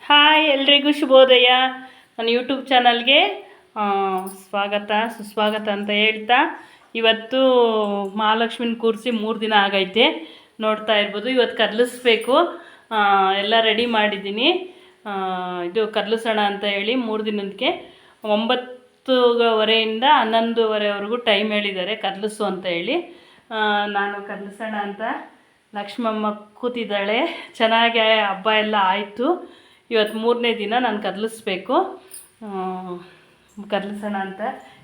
Hi ಎಲ್ರಿಗೂ ಶುಭೋದಯ. ನನ್ನ ಯೂಟ್ಯೂಬ್ ಚಾನಲ್ಗೆ ಸ್ವಾಗತ ಸುಸ್ವಾಗತ ಅಂತ ಹೇಳ್ತಾ, ಇವತ್ತು ಮಹಾಲಕ್ಷ್ಮಿನ ಕೂರಿಸಿ 3 ದಿನ ಆಗೈತೆ. ನೋಡ್ತಾ ಇರ್ಬೋದು. ಇವತ್ತು ಕರ್ಲಿಸ್ಬೇಕು, ಎಲ್ಲ ರೆಡಿ ಮಾಡಿದ್ದೀನಿ. ಇದು ಕರ್ಲಿಸೋಣ ಅಂತ ಹೇಳಿ 3 ದಿನಕ್ಕೆ 9:15 11:15ವರೆಗೂ ಟೈಮ್ ಹೇಳಿದ್ದಾರೆ ಕರ್ಲಿಸು ಅಂತ ಹೇಳಿ. ನಾನು ಕರ್ಲಿಸೋಣ ಅಂತ ಲಕ್ಷ್ಮಮ್ಮ ಕೂತಿದ್ದಾಳೆ. ಚೆನ್ನಾಗಿ ಹಬ್ಬ ಎಲ್ಲ ಆಯಿತು. ಇವತ್ತು 3ನೇ ದಿನ ನಾನು ಕರ್ಲಿಸ್ಬೇಕು, ಕರ್ಲಿಸೋಣ ಅಂತ.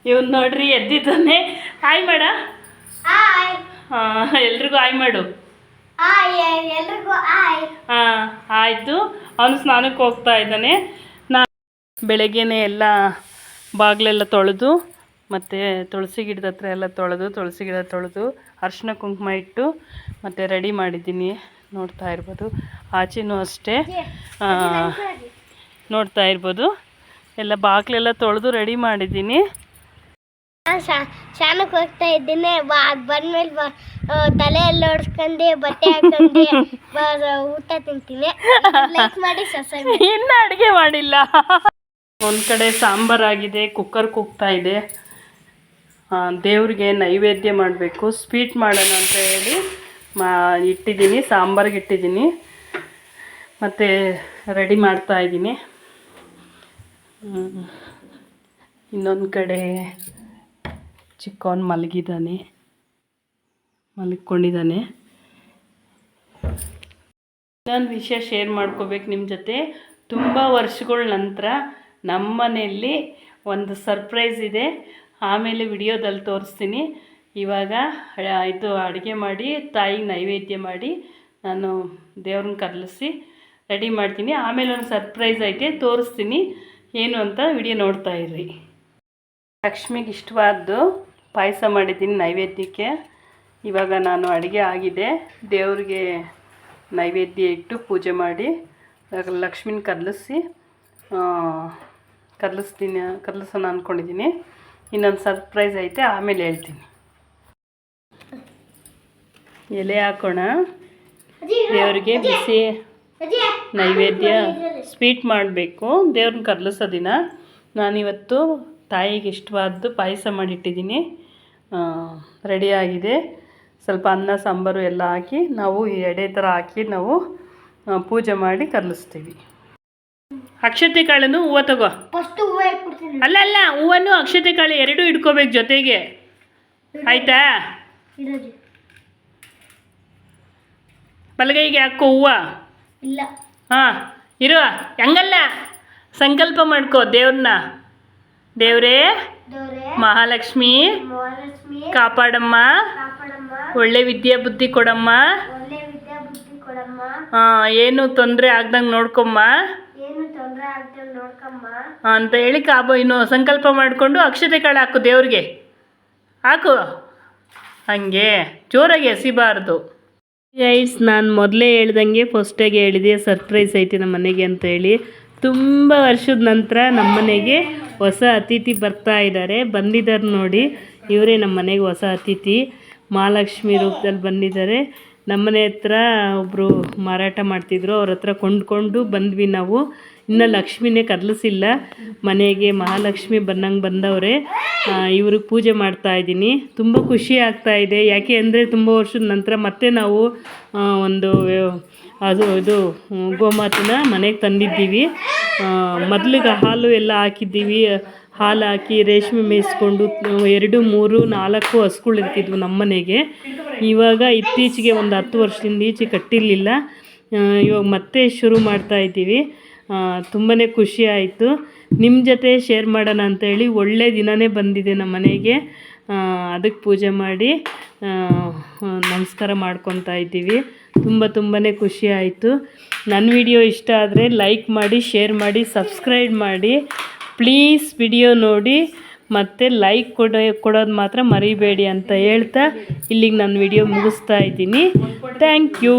ಇವನು ನೋಡ್ರಿ ಎದ್ದಿದ್ದಾನೆ. ಹಾಯ್ ಮಾಡ. ಎಲ್ರಿಗೂ ಹಾಯ್ ಮಾಡು. ಹಾಂ ಆಯಿತು. ಅವನು ಸ್ನಾನಕ್ಕೆ ಹೋಗ್ತಾ ಇದ್ದಾನೆ. ನಾನು ಬೆಳಗ್ಗೆನೇ ಎಲ್ಲ ಬಾಗಿಲೆಲ್ಲ ತೊಳೆದು, ಮತ್ತು ತುಳಸಿ ಗಿಡದ ಹತ್ರ ಎಲ್ಲ ತುಳಸಿ ಗಿಡ ತೊಳೆದು ಅರಿಶಿನ ಕುಂಕುಮ ಇಟ್ಟು ಮತ್ತು ರೆಡಿ ಮಾಡಿದ್ದೀನಿ. ನೋಡ್ತಾ ಇರ್ಬೋದು. ಆಚೆನೂ ಅಷ್ಟೇ ನೋಡ್ತಾ ಇರ್ಬೋದು. ಎಲ್ಲ ಬಾಗಿಲೆಲ್ಲ ತೊಳೆದು ರೆಡಿ ಮಾಡಿದ್ದೀನಿ. ಶಾನಕ್ಕೆ ಹೋಗ್ತಾ ಇದ್ದೀನಿ. ಬಂದ್ಮೇಲೆ ತಲೆ ಎಲ್ಲ ಹೊಡ್ಸ್ಕೊಂಡು ಬಟ್ಟೆ ಹಾಕೊಂಡು ಊಟ ತಿಂತೀನಿ. ಲೈಕ್ ಮಾಡಿ ಸಬ್ಸ್ಕ್ರೈಬ್. ಇನ್ನೂ ಅಡುಗೆ ಮಾಡಿಲ್ಲ. ಒಂದು ಕಡೆ ಸಾಂಬಾರಾಗಿದೆ, ಕುಕ್ಕರ್ ಕೂಗ್ತಾ ಇದೆ. ದೇವ್ರಿಗೆ ನೈವೇದ್ಯ ಮಾಡಬೇಕು, ಸ್ವೀಟ್ ಮಾಡೋಣ ಅಂತ ಹೇಳಿ ಇಟ್ಟಿದ್ದೀನಿ. ಸಾಂಬಾರಿಗೆ ಇಟ್ಟಿದ್ದೀನಿ, ಮತ್ತು ರೆಡಿ ಮಾಡ್ತಾಯಿದ್ದೀನಿ. ಇನ್ನೊಂದು ಕಡೆ ಚಿಕ್ಕವನು ಮಲಗಿಕೊಂಡಿದ್ದಾನೆ. ಇನ್ನೊಂದು ವಿಷಯ ಶೇರ್ ಮಾಡ್ಕೋಬೇಕು ನಿಮ್ಮ ಜೊತೆ. ತುಂಬ ವರ್ಷಗಳ ನಂತರ ನಮ್ಮ ಮನೆಯಲ್ಲಿ ಒಂದು ಸರ್ಪ್ರೈಸ್ ಇದೆ. ಆಮೇಲೆ ವಿಡಿಯೋದಲ್ಲಿ ತೋರಿಸ್ತೀನಿ. ಇವಾಗ ಇದು ಅಡುಗೆ ಮಾಡಿ ತಾಯಿಗೆ ನೈವೇದ್ಯ ಮಾಡಿ ನಾನು ದೇವ್ರನ್ನ ಕರ್ಲಿಸಿ ರೆಡಿ ಮಾಡ್ತೀನಿ. ಆಮೇಲೆ ಒಂದು ಸರ್ಪ್ರೈಸ್ ಐತೆ, ತೋರಿಸ್ತೀನಿ ಏನು ಅಂತ. ವಿಡಿಯೋ ನೋಡ್ತಾ ಇರ್ರಿ. ಲಕ್ಷ್ಮಿಗೆ ಇಷ್ಟವಾದ್ದು ಪಾಯಸ ಮಾಡಿದ್ದೀನಿ ನೈವೇದ್ಯಕ್ಕೆ. ಇವಾಗ ನಾನು ಅಡುಗೆ ಆಗಿದೆ, ದೇವ್ರಿಗೆ ನೈವೇದ್ಯ ಇಟ್ಟು ಪೂಜೆ ಮಾಡಿ ಲಕ್ಷ್ಮಿನ ಕರ್ಲಿಸೋಣ ಅಂದ್ಕೊಂಡಿದ್ದೀನಿ. ಇನ್ನೊಂದು ಸರ್ಪ್ರೈಸ್ ಐತೆ, ಆಮೇಲೆ ಹೇಳ್ತೀನಿ. ಎಲೆ ಹಾಕೋಣ. ದೇವ್ರಿಗೆ ಬಿಸಿ ನೈವೇದ್ಯ ಸ್ವೀಟ್ ಮಾಡಬೇಕು ದೇವ್ರನ್ನ ಕರ್ಲಿಸೋ ದಿನ. ನಾನಿವತ್ತು ತಾಯಿಗೆ ಇಷ್ಟವಾದ್ದು ಪಾಯಸ ಮಾಡಿಟ್ಟಿದ್ದೀನಿ. ರೆಡಿಯಾಗಿದೆ. ಸ್ವಲ್ಪ ಅನ್ನ ಸಾಂಬಾರು ಎಲ್ಲ ಹಾಕಿ ನಾವು ಎಡೆ ಥರ ಹಾಕಿ ನಾವು ಪೂಜೆ ಮಾಡಿ ಕರ್ಲಿಸ್ತೀವಿ. ಅಕ್ಷತೆ ಕಾಳನ್ನು ಹೂವು ತಗೋ. ಅಲ್ಲ ಹೂವನ್ನು ಅಕ್ಷತೆ ಕಾಳು ಎರಡೂ ಇಟ್ಕೋಬೇಕು ಜೊತೆಗೆ, ಆಯಿತಾ? ಬಲಗೈಗೆ ಹಾಕೋ ಹೂವು. ಇಲ್ಲ. ಹಾಂ ಇರುವ ಹಂಗಲ್ಲ, ಸಂಕಲ್ಪ ಮಾಡ್ಕೋ ದೇವ್ರನ್ನ. ದೇವ್ರೇ ಮಹಾಲಕ್ಷ್ಮಿ ಕಾಪಾಡಮ್ಮ, ಒಳ್ಳೆ ವಿದ್ಯಾ ಬುದ್ಧಿ ಕೊಡಮ್ಮ, ಏನು ತೊಂದರೆ ಆಗ್ದಂಗೆ ನೋಡ್ಕೊಮ್ಮ ಅಂತ ಹೇಳಿ ಇನ್ನು ಸಂಕಲ್ಪ ಮಾಡಿಕೊಂಡು ಅಕ್ಷತೆ ಕಾಳು ಹಾಕು ದೇವ್ರಿಗೆ. ಹಾಕು, ಹಾಗೆ ಜೋರಾಗಿ ಎಸಿಬಾರ್ದು. ಗೈಸ್, ನಾನು ಮೊದಲೇ ಹೇಳ್ದಂಗೆ ಫಸ್ಟಾಗೆ ಹೇಳಿದೆ ಸರ್ಪ್ರೈಸ್ ಐತೆ ನಮ್ಮ ಮನೆಗೆ ಅಂತ ಹೇಳಿ. ತುಂಬ ವರ್ಷದ ನಂತರ ನಮ್ಮ ಮನೆಗೆ ಹೊಸ ಅತಿಥಿ ಬರ್ತಾ ಇದ್ದಾರೆ. ಬಂದಿದ್ದಾರೆ ನೋಡಿ, ಇವರೇ ನಮ್ಮ ಮನೆಗೆ ಹೊಸ ಅತಿಥಿ. ಮಹಾಲಕ್ಷ್ಮಿ ರೂಪದಲ್ಲಿ ಬಂದಿದ್ದಾರೆ. ನಮ್ಮನೆ ಹತ್ರ ಒಬ್ಬರು ಮಾರಾಟ ಮಾಡ್ತಿದ್ರು, ಅವ್ರ ಹತ್ರ ಕೊಂಡ್ಕೊಂಡು ಬಂದ್ವಿ ನಾವು. ಇನ್ನು ಲಕ್ಷ್ಮಿನೇ ಕರ್ಲಿಸಿಲ್ಲ ಮನೆಗೆ. ಮಹಾಲಕ್ಷ್ಮಿ ಬಂದವರೇ. ಇವ್ರಿಗೆ ಪೂಜೆ ಮಾಡ್ತಾಯಿದ್ದೀನಿ. ತುಂಬ ಖುಷಿ ಆಗ್ತಾಯಿದೆ. ಯಾಕೆ ಅಂದರೆ ತುಂಬ ವರ್ಷದ ನಂತರ ಮತ್ತೆ ನಾವು ಒಂದು ಇದು ಗೋಮಾತನ ಮನೆಗೆ ತಂದಿದ್ದೀವಿ. ಮೊದಲಿಗೆ ಹಾಲು ಎಲ್ಲ ಹಾಕಿದ್ದೀವಿ. ಹಾಲು ಹಾಕಿ ರೇಷ್ಮೆ ಮೇಯಿಸ್ಕೊಂಡು 2, 3, 4 ಹಸುಗಳು ಇರ್ತಿದ್ವು ನಮ್ಮ ಮನೆಗೆ. ಇವಾಗ ಇತ್ತೀಚೆಗೆ ಒಂದು 10 ವರ್ಷದಿಂದ ಈಚೆ ಕಟ್ಟಿರಲಿಲ್ಲ. ಇವಾಗ ಮತ್ತೆ ಶುರು ಮಾಡ್ತಾಯಿದ್ದೀವಿ. ತುಂಬಾ ಖುಷಿ ಆಯಿತು. ನಿಮ್ಮ ಜೊತೆ ಶೇರ್ ಮಾಡೋಣ ಅಂಥೇಳಿ ಒಳ್ಳೆ ದಿನವೇ ಬಂದಿದೆ ನಮ್ಮ ಮನೆಗೆ. ಅದಕ್ಕೆ ಪೂಜೆ ಮಾಡಿ ನಮಸ್ಕಾರ ಮಾಡ್ಕೊತಾ ಇದ್ದೀವಿ. ತುಂಬಾ ಖುಷಿ ಆಯಿತು. ನನ್ನ ವಿಡಿಯೋ ಇಷ್ಟ ಆದರೆ ಲೈಕ್ ಮಾಡಿ, ಶೇರ್ ಮಾಡಿ, ಸಬ್ಸ್ಕ್ರೈಬ್ ಮಾಡಿ ಪ್ಲೀಸ್. ವಿಡಿಯೋ ನೋಡಿ ಮತ್ತು ಲೈಕ್ ಕೊಡೋದು ಮಾತ್ರ ಮರಿಬೇಡಿ ಅಂತ ಹೇಳ್ತಾ ಇಲ್ಲಿಗೆ ನಾನು ವಿಡಿಯೋ ಮುಗಿಸ್ತಾ ಇದ್ದೀನಿ. Thank you.